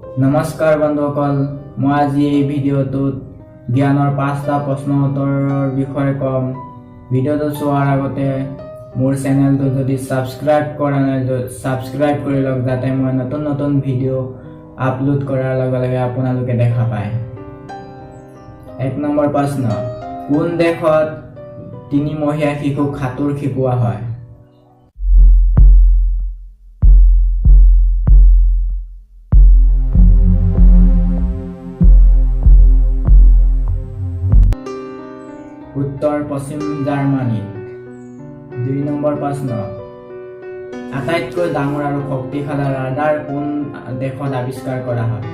নমস্কাৰ বন্ধুসকল, মই আজি এই ভিডিঅ'টোত জ্ঞানৰ 5টা প্ৰশ্ন উত্তৰৰ বিষয়ে ক'ম। ভিডিঅ'টো চোৱাৰ আগতে মোৰ চেনেলটো যদি সাবস্ক্ৰাইব কৰা নাই সাবস্ক্ৰাইব কৰি লওক, যাতে মই নতুন নতুন ভিডিঅ' আপলোড কৰাৰ লগে লগে আপোনালোকে দেখা পায়। 1 নম্বৰ প্ৰশ্ন, কোন দেশত 3 মহীয়া শিশুক সাঁতোৰ শিকোৱা হয়? উত্তৰ পশ্চিম জাৰ্মানীত। 2 নম্বৰ প্ৰশ্ন, আটাইতকৈ ডাঙৰ আৰু শক্তিশালী ৰাডাৰ কোন দেশত আৱিষ্কাৰ কৰা হয়?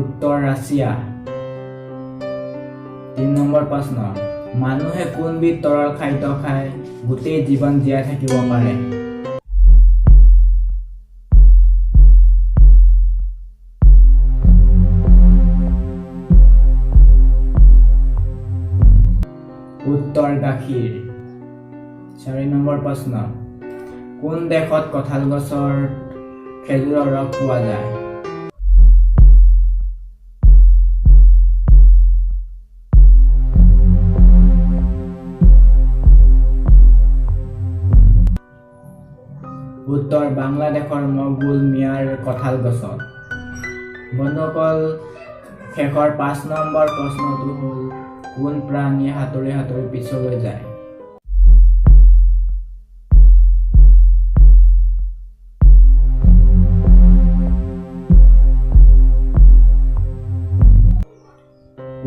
উত্তৰ ৰাছিয়া। 3 নম্বৰ প্ৰশ্ন, মানুহে কোনবিধ তৰল খাদ্য খাই গোটেই জীৱন জীয়াই থাকিব পাৰে? উত্তৰ গাখীৰ। 4 নম্বৰ প্ৰশ্ন, কোন দেশত কঁঠাল গছৰ খেজুৰৰ ৰস পোৱা যায়? উত্তৰ বাংলাদেশৰ মকবুল মিয়াৰ কঁঠাল গছত। বন্ধুসকল, শেষৰ 5 নম্বৰ প্ৰশ্নটো হ'ল, কোন প্ৰাণীয়ে সাঁতুৰি সাঁতুৰি পিছলৈ যায়?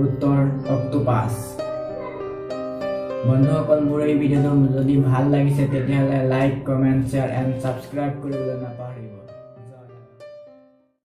উত্তৰ অক্টোপাছ। বন্ধুসকল, মোৰ এই ভিডিঅ'টো যদি ভাল লাগিছে তেতিয়াহ'লে like, comment, share and subscribe কৰিবলৈ নাপাহৰিব।